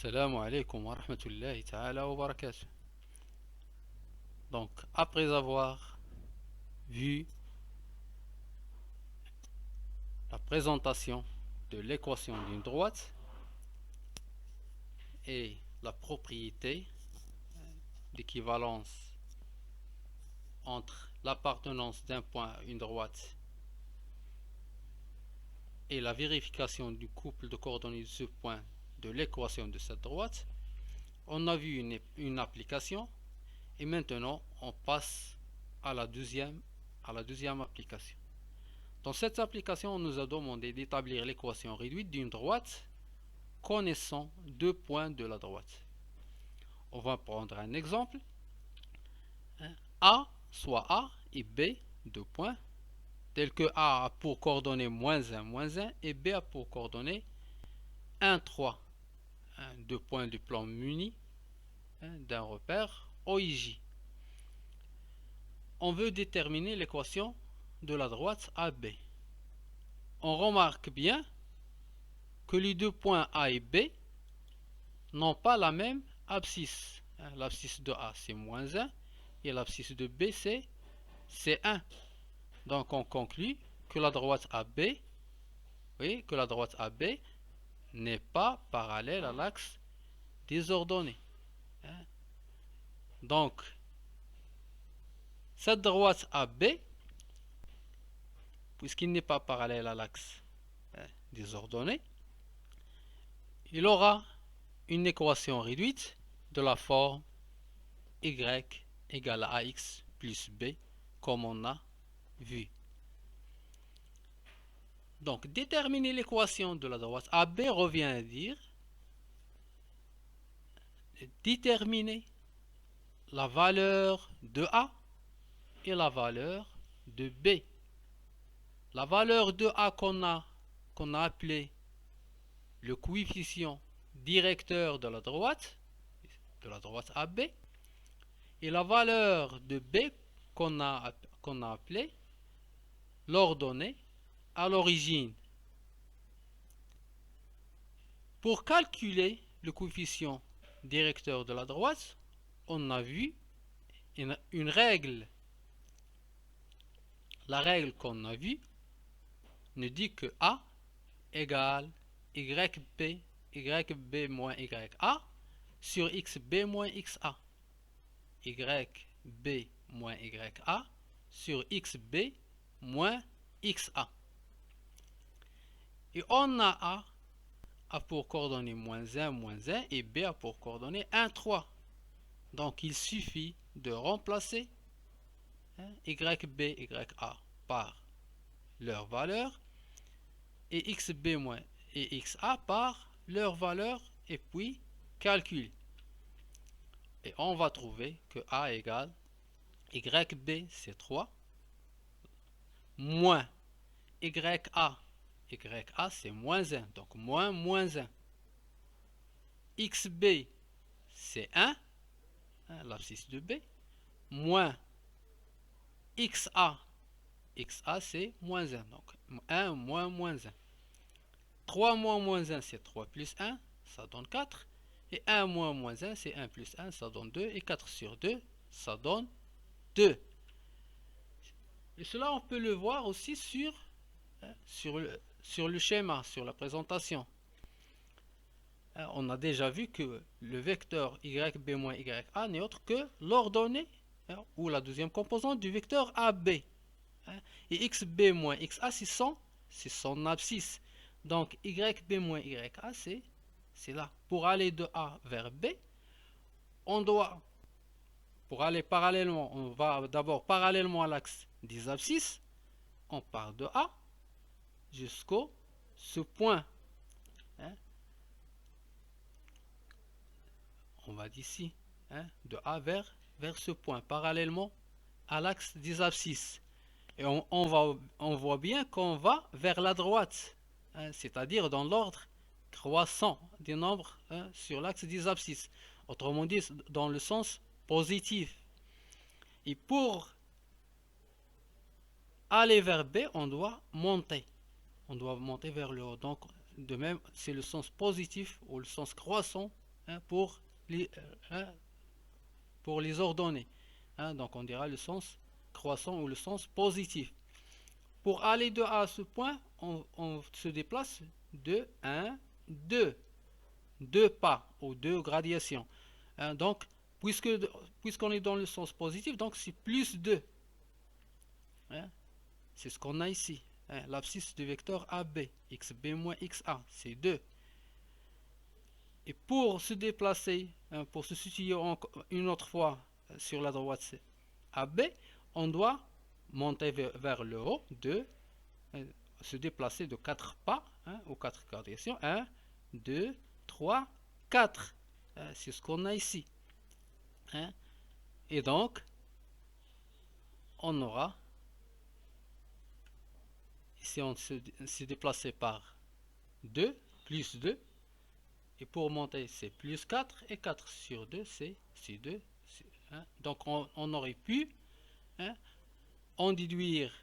Assalamu alaikum wa rahmatullahi ta'ala wa barakatuh. Donc, après avoir vu la présentation de l'équation d'une droite et la propriété d'équivalence entre l'appartenance d'un point à une droite et la vérification du couple de coordonnées de ce point de l'équation de cette droite, on a vu une application et maintenant on passe à la deuxième application. Dans cette application, on nous a demandé d'établir l'équation réduite d'une droite connaissant deux points de la droite. On va prendre un exemple. A, soit A, et B, deux points, tels que A a pour coordonnées -1, et B a pour coordonnées 1, 3. Deux points du plan muni d'un repère OIJ. On veut déterminer l'équation de la droite AB. On remarque bien que les deux points A et B n'ont pas la même abscisse. L'abscisse de A c'est -1 et l'abscisse de B c'est 1. Donc on conclut que la droite AB, n'est pas parallèle à l'axe des ordonnées. Donc cette droite AB, puisqu'il n'est pas parallèle à l'axe des ordonnées, il aura une équation réduite de la forme y égale à ax plus b, comme on a vu. Donc déterminer l'équation de la droite AB revient à dire déterminer la valeur de A et la valeur de B. La valeur de A qu'on a appelé le coefficient directeur de la droite AB, et la valeur de B qu'on a appelé l'ordonnée à l'origine. Pour calculer le coefficient directeur de la droite, on a vu une règle. La règle qu'on a vue ne dit que A égale YB moins YA sur XB moins XA. YB moins YA sur XB moins XA. Et on a A pour coordonnées -1, et B a pour coordonnées 1, 3. Donc il suffit de remplacer YB, YA par leur valeur et XB moins et XA par leur valeur, et puis calcul. Et on va trouver que A égale YB c'est 3 moins YA c'est -1, donc -1. XB c'est 1, l'abscisse de B, moins XA c'est -1, donc 1 moins -1. 3 moins -1 c'est 3 plus 1, ça donne 4. Et 1 moins -1 c'est 1 plus 1, ça donne 2. Et 4 sur 2, ça donne 2. Et cela on peut le voir aussi sur le schéma, sur la présentation. On a déjà vu que le vecteur YB moins YA n'est autre que l'ordonnée ou la deuxième composante du vecteur AB. Et XB moins XA c'est son abscisse. Donc YB moins YA c'est là. Pour aller de A vers B, on doit, pour aller parallèlement, on va d'abord parallèlement à l'axe des abscisses, on part de A jusqu'au ce point. On va d'ici, de A vers ce point, parallèlement à l'axe des abscisses. Et on voit bien qu'on va vers la droite, c'est-à-dire dans l'ordre croissant des nombres sur l'axe des abscisses. Autrement dit, dans le sens positif. Et pour aller vers B, on doit monter. On doit monter vers le haut. Donc, de même, c'est le sens positif ou le sens croissant hein, hein, pour les ordonnées. Hein, donc on dira le sens croissant ou le sens positif. Pour aller de A à ce point, on se déplace de 1, 2. 2 pas ou 2 gradations. Hein, donc, puisqu'on est dans le sens positif, donc c'est plus 2. Hein, c'est ce qu'on a ici. Hein, l'abscisse du vecteur AB, xb moins xa, c'est 2. Et pour se déplacer, hein, pour se situer une autre fois sur la droite AB, on doit monter vers le haut se déplacer de 4 pas, hein, ou 4 gradations. 1, 2, 3, 4. C'est ce qu'on a ici. Hein. Et donc, on aura, ici on s'est déplacé par 2, plus 2. Et pour monter, c'est plus 4. Et 4 sur 2, c'est 2. Hein. Donc, on aurait pu, hein, en déduire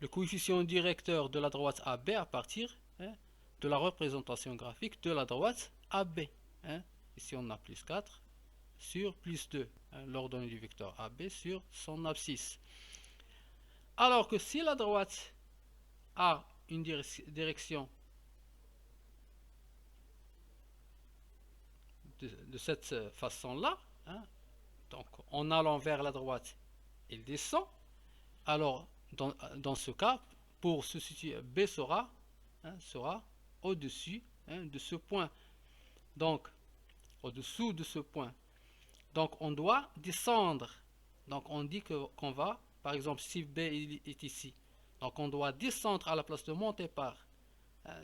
le coefficient directeur de la droite AB à partir, hein, de la représentation graphique de la droite AB. Hein. Ici, on a plus 4 sur plus 2, hein, l'ordonnée du vecteur AB sur son abscisse. Alors que si la droite a une direction de cette façon-là, hein, donc en allant vers la droite, il descend, alors dans ce cas, pour se situer, B sera, hein, sera au-dessus, hein, de ce point. Donc, au-dessous de ce point. Donc, on doit descendre. Donc, on dit qu'on va, par exemple, si B est ici, donc on doit descendre à la place de monter par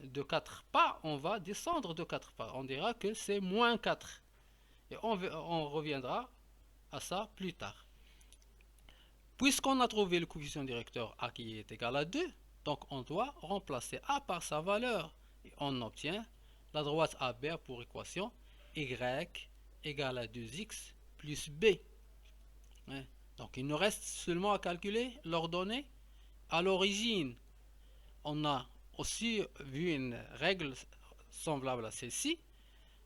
de 4 pas, on va descendre de 4 pas. On dira que c'est moins 4. Et on reviendra à ça plus tard. Puisqu'on a trouvé le coefficient directeur A qui est égal à 2, donc on doit remplacer A par sa valeur. Et on obtient la droite AB pour équation Y égale à 2x plus B. Donc il nous reste seulement à calculer l'ordonnée à l'origine. On a aussi vu une règle semblable à celle-ci,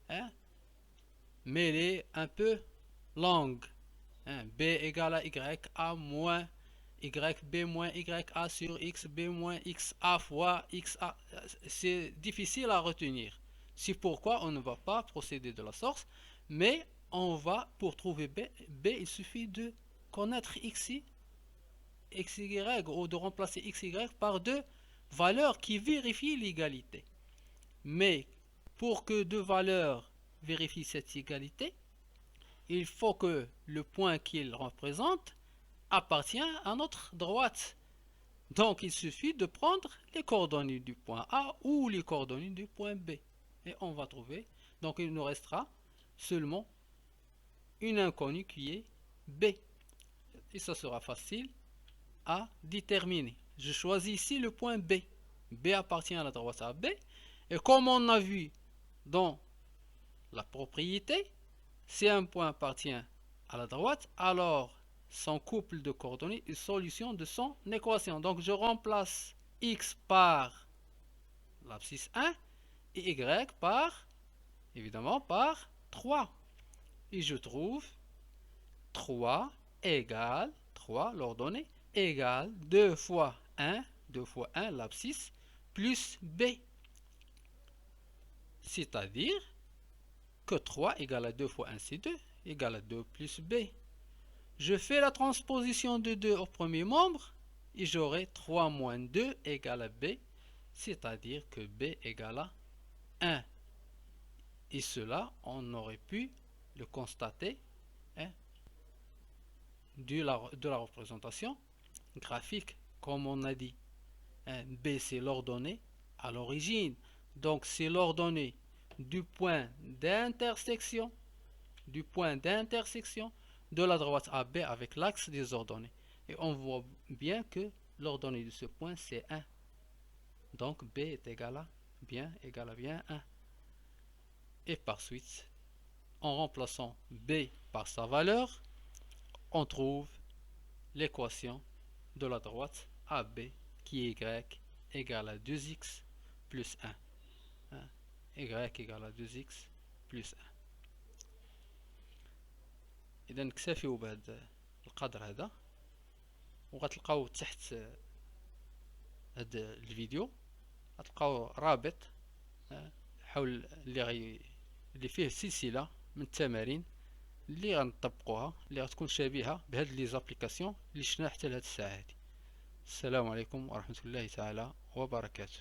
hein, mais elle est un peu longue. B égale à YA moins YB moins YA sur XB moins XA fois XA. C'est difficile à retenir. C'est pourquoi on ne va pas procéder de la sorte, mais on va, pour trouver B, il suffit de connaître XY ou de remplacer XY par deux valeurs qui vérifient l'égalité. Mais pour que deux valeurs vérifient cette égalité, il faut que le point qu'ils représentent appartient à notre droite. Donc il suffit de prendre les coordonnées du point A ou les coordonnées du point B. Et on va trouver. Donc il nous restera seulement une inconnue qui est B. Et ça sera facile à déterminer. Je choisis ici le point B. B appartient à la droite AB. Et comme on a vu dans la propriété, si un point appartient à la droite, alors son couple de coordonnées est solution de son équation. Donc je remplace x par l'abscisse 1 et y par, évidemment, par 3. Et je trouve 3 égale 3, l'ordonnée, égale 2 fois 1, l'abscisse, plus b. C'est-à-dire que 3 égale à 2 fois 1, c'est 2, égale à 2 plus b. Je fais la transposition de 2 au premier membre et j'aurai 3 moins 2 égale à b, c'est-à-dire que b égale à 1. Et cela, on aurait pu le constater, hein, de la représentation graphique, comme on a dit. Hein, b, c'est l'ordonnée à l'origine. Donc, c'est l'ordonnée du point d'intersection de la droite AB avec l'axe des ordonnées. Et on voit bien que l'ordonnée de ce point, c'est 1. Donc, B est égal à bien 1. Et par suite, en remplaçant B par sa valeur, on trouve l'équation de la droite AB qui est Y égale à 2x plus 1. Y égale à 2x plus 1. اذا نكتفيو بهذا القدر هذا، وغتلقاو تحت هذا الفيديو غتلقاو رابط حول اللي فيه سلسلة من التمارين اللي غنطبقوها، اللي غتكون شبيهة بهاد لي زابليكاسيون اللي شفنا حتى لهاد الساعة هادي. السلام عليكم ورحمة الله تعالى وبركاته.